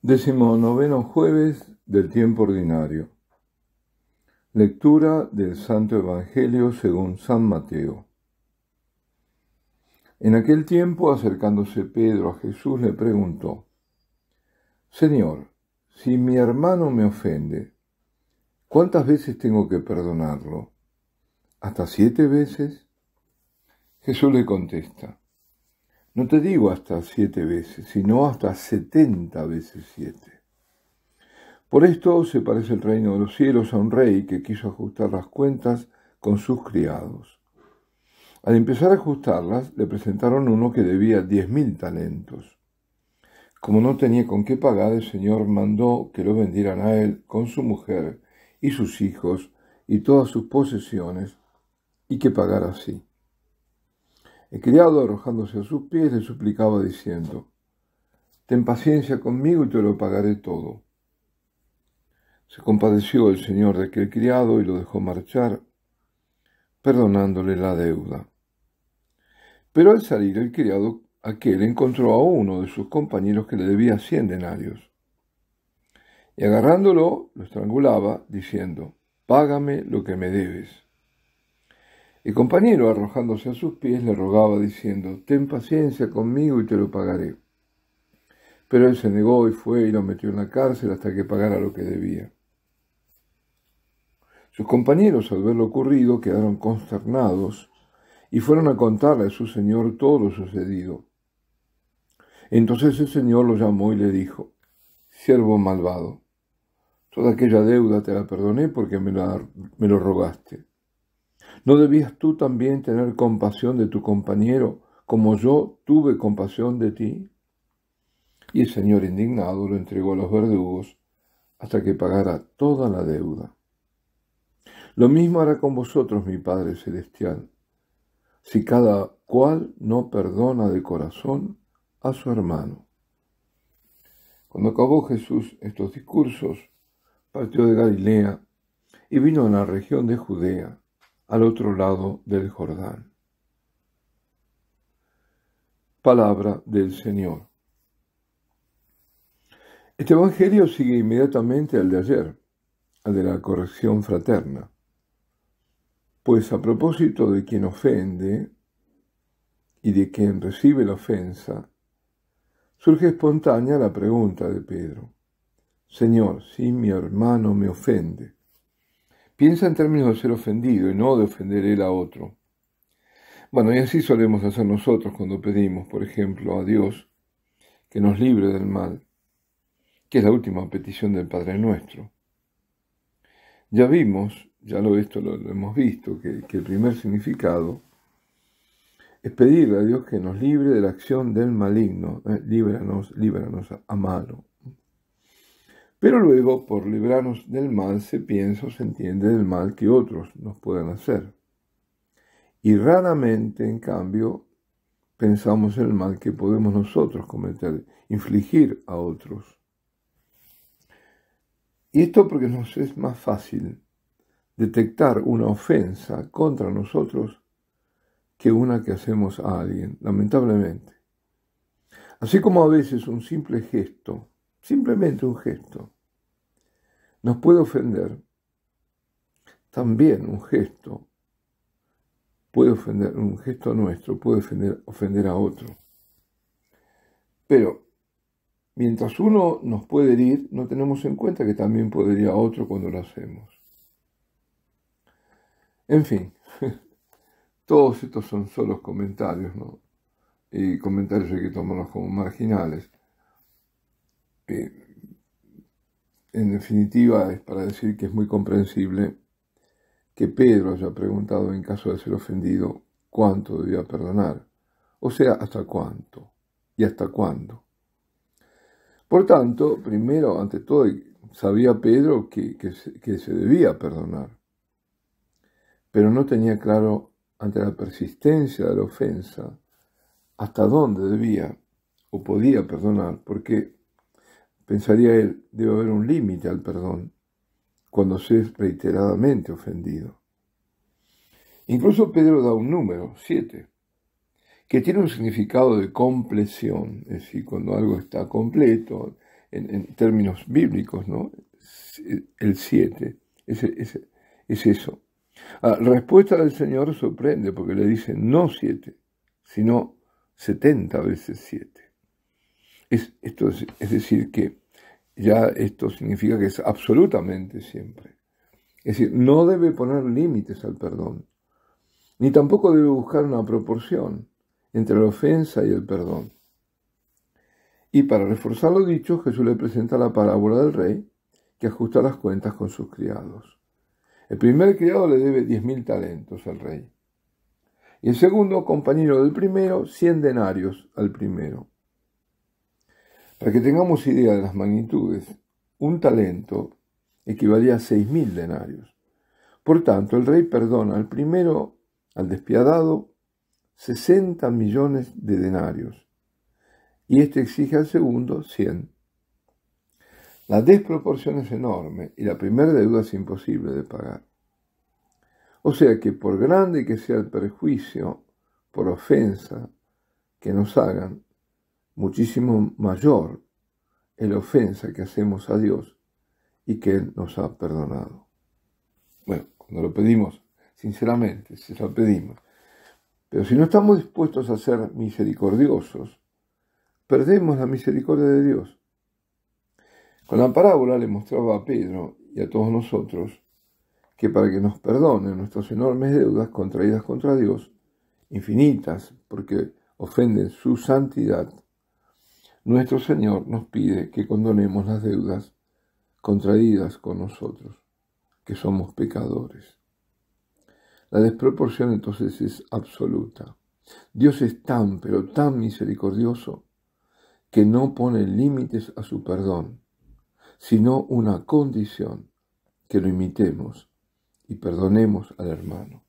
19º jueves del tiempo ordinario. Lectura del Santo Evangelio según San Mateo. En aquel tiempo, acercándose Pedro a Jesús, le preguntó: Señor, si mi hermano me ofende, ¿cuántas veces tengo que perdonarlo? ¿Hasta 7 veces? Jesús le contesta: No te digo hasta 7 veces, sino hasta 70 veces 7. Por esto se parece el reino de los cielos a un rey que quiso ajustar las cuentas con sus criados. Al empezar a ajustarlas, le presentaron uno que debía 10.000 talentos. Como no tenía con qué pagar, el Señor mandó que lo vendieran a él con su mujer y sus hijos y todas sus posesiones, y que pagara así. El criado, arrojándose a sus pies, le suplicaba diciendo: Ten paciencia conmigo y te lo pagaré todo. Se compadeció el Señor de aquel criado y lo dejó marchar, perdonándole la deuda. Pero al salir el criado aquel encontró a uno de sus compañeros que le debía 100 denarios. Y agarrándolo, lo estrangulaba, diciendo: Págame lo que me debes. El compañero, arrojándose a sus pies, le rogaba, diciendo: Ten paciencia conmigo y te lo pagaré. Pero él se negó y fue y lo metió en la cárcel hasta que pagara lo que debía. Sus compañeros, al ver lo ocurrido, quedaron consternados y fueron a contarle a su señor todo lo sucedido. Entonces el Señor lo llamó y le dijo: Siervo malvado, toda aquella deuda te la perdoné porque me lo rogaste. ¿No debías tú también tener compasión de tu compañero como yo tuve compasión de ti? Y el Señor, indignado, lo entregó a los verdugos hasta que pagara toda la deuda. Lo mismo hará con vosotros mi Padre Celestial, si cada cual no perdona de corazón a su hermano. Cuando acabó Jesús estos discursos, partió de Galilea y vino a la región de Judea, al otro lado del Jordán. Palabra del Señor. Este evangelio sigue inmediatamente al de ayer, al de la corrección fraterna. Pues a propósito de quien ofende y de quien recibe la ofensa, surge espontánea la pregunta de Pedro: Señor, si mi hermano me ofende. Piensa en términos de ser ofendido y no de ofender él a otro. Bueno, y así solemos hacer nosotros cuando pedimos, por ejemplo, a Dios que nos libre del mal, que es la última petición del Padre Nuestro. Esto lo hemos visto, que el primer significado es pedirle a Dios que nos libre de la acción del maligno, líbranos a malo. Pero luego, por librarnos del mal, se piensa o se entiende del mal que otros nos puedan hacer. Y raramente, en cambio, pensamos en el mal que podemos nosotros cometer, infligir a otros. Y esto porque nos es más fácil detectar una ofensa contra nosotros que una que hacemos a alguien, lamentablemente. Así como a veces un simple gesto, simplemente un gesto, nos puede ofender, también un gesto nuestro puede ofender a otro. Pero mientras uno nos puede herir, no tenemos en cuenta que también puede herir a otro cuando lo hacemos. En fin, todos estos son solo comentarios, ¿no? Y comentarios hay que tomarlos como marginales. En definitiva, es para decir que es muy comprensible que Pedro haya preguntado, en caso de ser ofendido, cuánto debía perdonar. O sea, hasta cuánto y hasta cuándo. Por tanto, primero, ante todo, sabía Pedro que se debía perdonar, pero no tenía claro, ante la persistencia de la ofensa, hasta dónde debía o podía perdonar, porque, pensaría él, debe haber un límite al perdón cuando se es reiteradamente ofendido. Incluso Pedro da un número, 7, que tiene un significado de compleción, es decir, cuando algo está completo, en términos bíblicos, ¿no? El 7, es eso. La respuesta del Señor sorprende porque le dice no 7, sino 70 veces 7. Es decir, que ya esto significa que es absolutamente siempre. Es decir, no debe poner límites al perdón, ni tampoco debe buscar una proporción entre la ofensa y el perdón. Y para reforzar lo dicho, Jesús le presenta la parábola del rey que ajusta las cuentas con sus criados. El primer criado le debe 10.000 talentos al rey. Y el segundo compañero del primero, 100 denarios al primero. Para que tengamos idea de las magnitudes, un talento equivalía a 6.000 denarios. Por tanto, el rey perdona al primero, al despiadado, 60 millones de denarios. Y este exige al segundo 100. La desproporción es enorme y la primera deuda es imposible de pagar. O sea que por grande que sea el perjuicio, por ofensa que nos hagan, muchísimo mayor es la ofensa que hacemos a Dios y que Él nos ha perdonado. Bueno, cuando lo pedimos, sinceramente, si lo pedimos. Pero si no estamos dispuestos a ser misericordiosos, perdemos la misericordia de Dios. Con la parábola le mostraba a Pedro y a todos nosotros que para que nos perdonen nuestras enormes deudas contraídas contra Dios, infinitas porque ofenden su santidad, nuestro Señor nos pide que condonemos las deudas contraídas con nosotros, que somos pecadores. La desproporción entonces es absoluta. Dios es tan, pero tan misericordioso que no pone límites a su perdón, sino una condición, que lo imitemos y perdonemos al hermano.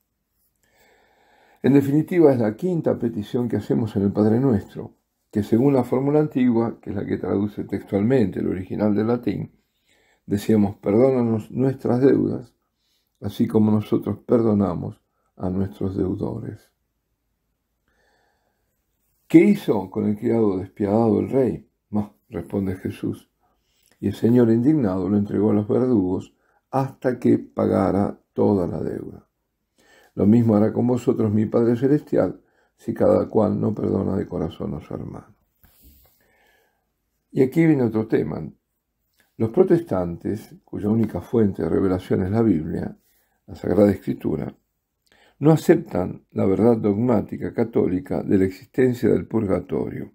En definitiva, es la quinta petición que hacemos en el Padre Nuestro, que según la fórmula antigua, que es la que traduce textualmente el original del latín, decíamos, perdónanos nuestras deudas, así como nosotros perdonamos a nuestros deudores. ¿Qué hizo con el criado despiadado el rey? Responde Jesús. Y el Señor indignado lo entregó a los verdugos hasta que pagara toda la deuda. Lo mismo hará con vosotros mi Padre Celestial, si cada cual no perdona de corazón a su hermano. Y aquí viene otro tema. Los protestantes, cuya única fuente de revelación es la Biblia, la Sagrada Escritura, no aceptan la verdad dogmática católica de la existencia del purgatorio.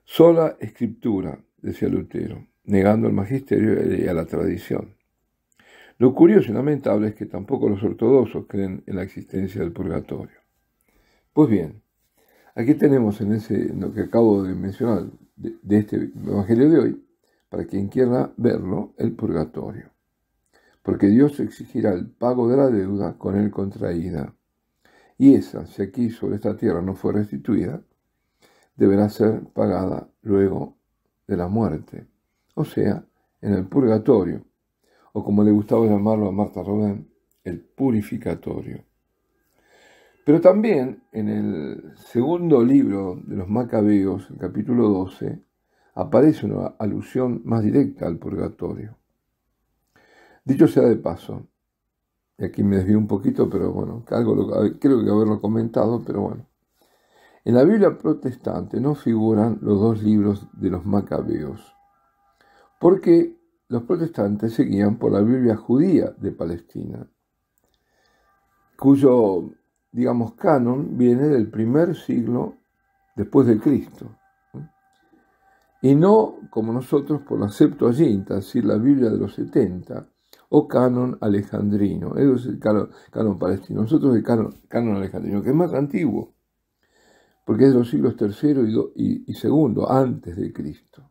Sola Escritura, decía Lutero, negando al magisterio y a la tradición. Lo curioso y lamentable es que tampoco los ortodoxos creen en la existencia del purgatorio. Pues bien, aquí tenemos en lo que acabo de mencionar de este evangelio de hoy, para quien quiera verlo, el purgatorio. Porque Dios exigirá el pago de la deuda con él contraída. Y esa, si aquí sobre esta tierra no fue restituida, deberá ser pagada luego de la muerte, o sea, en el purgatorio, o como le gustaba llamarlo a Martha Robin, el purificatorio. Pero también en el segundo libro de los Macabeos, el capítulo 12, aparece una alusión más directa al purgatorio. Dicho sea de paso, y aquí me desvío un poquito, pero bueno, creo que haberlo comentado, pero bueno. En la Biblia protestante no figuran los dos libros de los Macabeos, porque los protestantes se guían por la Biblia judía de Palestina, cuyo, digamos, canon viene del primer siglo después de Cristo, y no, como nosotros, por la Septuaginta, es decir, la Biblia de los 70, o canon alejandrino. Eso es el canon palestino. Nosotros el canon alejandrino, que es más antiguo, porque es de los siglos III y II, antes de Cristo.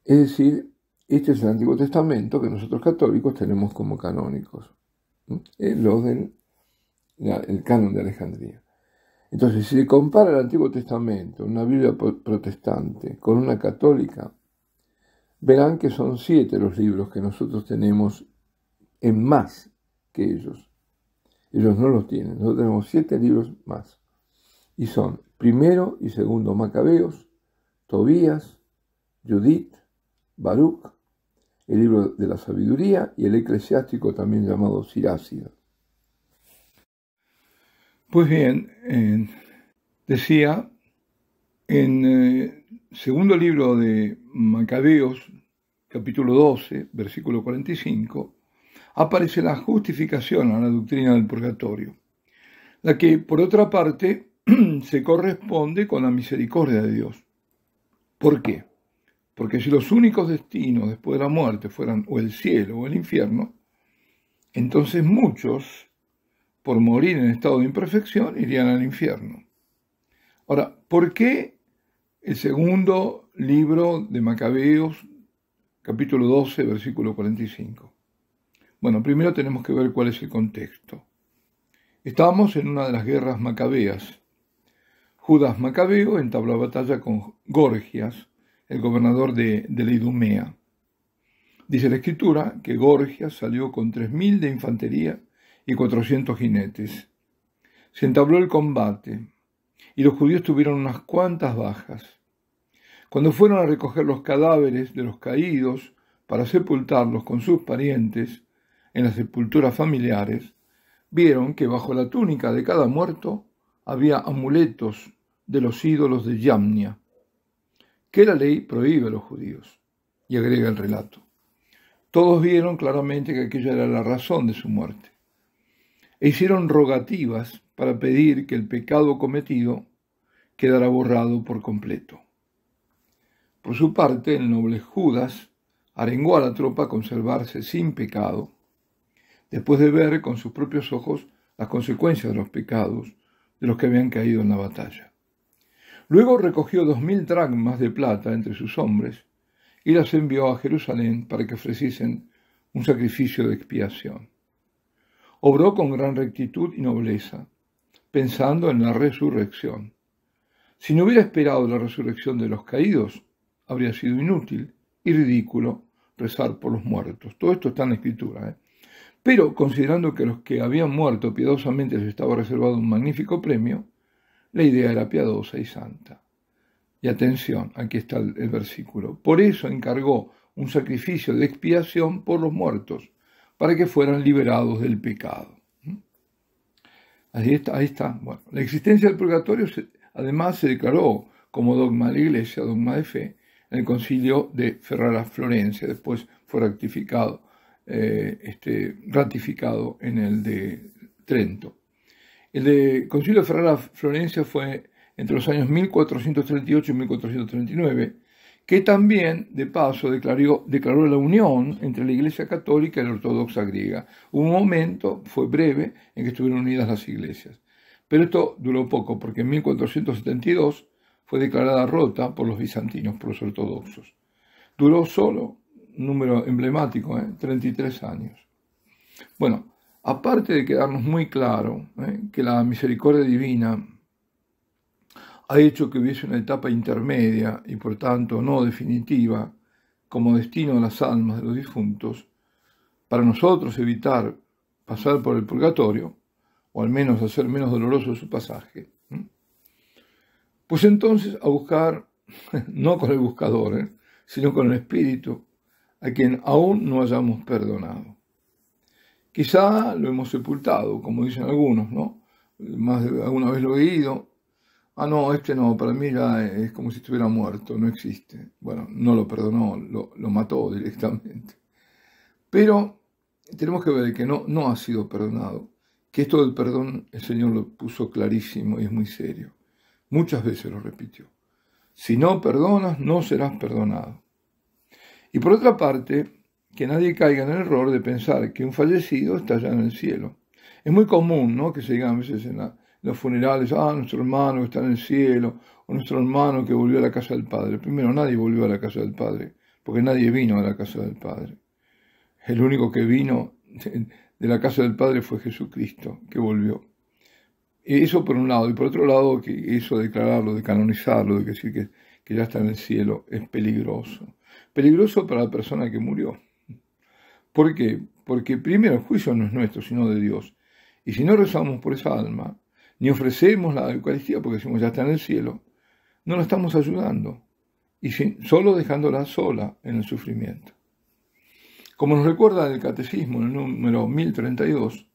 Es decir, este es el Antiguo Testamento que nosotros católicos tenemos como canónicos, el canon de Alejandría. Entonces, si se compara el Antiguo Testamento, una Biblia protestante, con una católica, verán que son 7 los libros que nosotros tenemos en más que ellos. Ellos no los tienen, nosotros tenemos 7 libros más. Y son primero y segundo Macabeos, Tobías, Judith, Baruch, el libro de la sabiduría y el eclesiástico también llamado Sirácida. Pues bien, decía en segundo libro de Macabeos, capítulo 12, versículo 45, aparece la justificación a la doctrina del purgatorio, la que, por otra parte, se corresponde con la misericordia de Dios. ¿Por qué? Porque si los únicos destinos después de la muerte fueran o el cielo o el infierno, entonces muchos, por morir en estado de imperfección, irían al infierno. Ahora, ¿por qué el segundo libro de Macabeos, capítulo 12, versículo 45? Bueno, primero tenemos que ver cuál es el contexto. Estábamos en una de las guerras macabeas. Judas Macabeo entabló batalla con Gorgias, el gobernador de la Idumea. Dice la escritura que Gorgias salió con 3.000 de infantería y 400 jinetes. Se entabló el combate y los judíos tuvieron unas cuantas bajas. Cuando fueron a recoger los cadáveres de los caídos para sepultarlos con sus parientes en las sepulturas familiares, vieron que bajo la túnica de cada muerto había amuletos de los ídolos de Yamnia, que la ley prohíbe a los judíos. Y agrega el relato. Todos vieron claramente que aquella era la razón de su muerte, e hicieron rogativas para pedir que el pecado cometido quedara borrado por completo. Por su parte, el noble Judas arengó a la tropa a conservarse sin pecado, después de ver con sus propios ojos las consecuencias de los pecados de los que habían caído en la batalla. Luego recogió 2.000 dracmas de plata entre sus hombres y las envió a Jerusalén para que ofreciesen un sacrificio de expiación. Obró con gran rectitud y nobleza, pensando en la resurrección. Si no hubiera esperado la resurrección de los caídos, habría sido inútil y ridículo rezar por los muertos. Todo esto está en la Escritura. Pero, considerando que a los que habían muerto piadosamente les estaba reservado un magnífico premio, la idea era piadosa y santa. Y atención, aquí está el versículo. Por eso encargó un sacrificio de expiación por los muertos, para que fueran liberados del pecado. Ahí está. Bueno, la existencia del purgatorio además se declaró como dogma de la Iglesia, dogma de fe, en el concilio de Ferrara-Florencia. Después fue ratificado en el de Trento. El concilio de Ferrara-Florencia fue entre los años 1438 y 1439, que también, de paso, declaró la unión entre la Iglesia católica y la ortodoxa griega. Hubo un momento, fue breve, en que estuvieron unidas las iglesias. Pero esto duró poco, porque en 1472 fue declarada rota por los bizantinos, por los ortodoxos. Duró solo, un número emblemático, 33 años. Bueno, aparte de quedarnos muy claro que la misericordia divina ha hecho que hubiese una etapa intermedia y por tanto no definitiva como destino de las almas de los difuntos, para nosotros evitar pasar por el purgatorio, o al menos hacer menos doloroso su pasaje, pues entonces a buscar, no con el buscador, sino con el Espíritu, a quien aún no hayamos perdonado. Quizá lo hemos sepultado, como dicen algunos, ¿no? Más de alguna vez lo he oído. No, no, para mí ya es como si estuviera muerto, no existe. Bueno, no lo perdonó, lo mató directamente. Pero tenemos que ver que no ha sido perdonado, que esto del perdón el Señor lo puso clarísimo y es muy serio. Muchas veces lo repitió. Si no perdonas, no serás perdonado. Y por otra parte, que nadie caiga en el error de pensar que un fallecido está ya en el cielo. Es muy común, ¿no?, que se digan a veces en los funerales, nuestro hermano que está en el cielo, o nuestro hermano que volvió a la casa del Padre. Primero, nadie volvió a la casa del Padre, porque nadie vino a la casa del Padre. El único que vino de la casa del Padre fue Jesucristo, que volvió. Y eso por un lado, y por otro lado, que eso de declararlo, de canonizarlo, de decir que ya está en el cielo, es peligroso. Peligroso para la persona que murió. ¿Por qué? Porque primero el juicio no es nuestro, sino de Dios. Y si no rezamos por esa alma, ni ofrecemos la Eucaristía porque decimos ya está en el cielo, no la estamos ayudando. y solo dejándola sola en el sufrimiento. Como nos recuerda el Catecismo en el número 1032,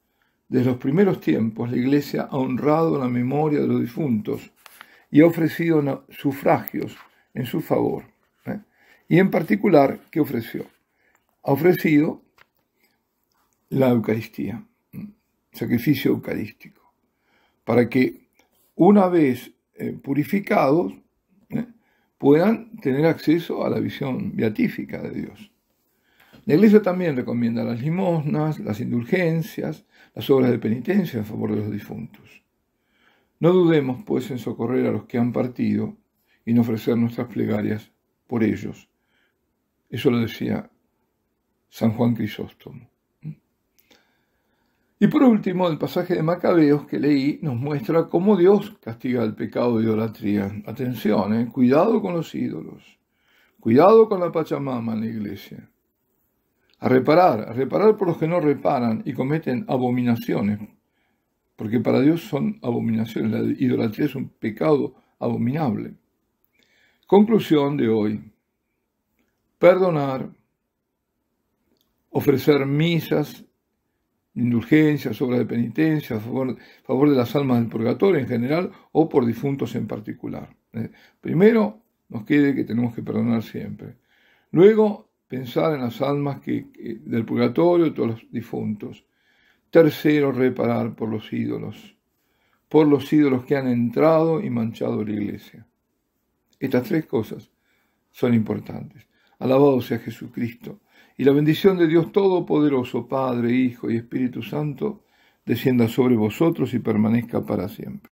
desde los primeros tiempos la Iglesia ha honrado la memoria de los difuntos y ha ofrecido sufragios en su favor. Y en particular, ¿qué ofreció? Ha ofrecido la Eucaristía, sacrificio eucarístico, para que una vez purificados puedan tener acceso a la visión beatífica de Dios. La Iglesia también recomienda las limosnas, las indulgencias, las obras de penitencia en favor de los difuntos. No dudemos, pues, en socorrer a los que han partido y en ofrecer nuestras plegarias por ellos. Eso lo decía San Juan Crisóstomo. Y por último, el pasaje de Macabeos que leí nos muestra cómo Dios castiga el pecado de idolatría. Atención, cuidado con los ídolos, cuidado con la Pachamama en la Iglesia. A reparar por los que no reparan y cometen abominaciones, porque para Dios son abominaciones, la idolatría es un pecado abominable. Conclusión de hoy: perdonar, ofrecer misas, indulgencias, obras de penitencia a favor de las almas del purgatorio en general o por difuntos en particular. Primero, nos quede que tenemos que perdonar siempre. Luego, pensar en las almas del purgatorio, de todos los difuntos. Tercero, reparar por los ídolos que han entrado y manchado la Iglesia. Estas tres cosas son importantes. Alabado sea Jesucristo. Y la bendición de Dios Todopoderoso, Padre, Hijo y Espíritu Santo, descienda sobre vosotros y permanezca para siempre.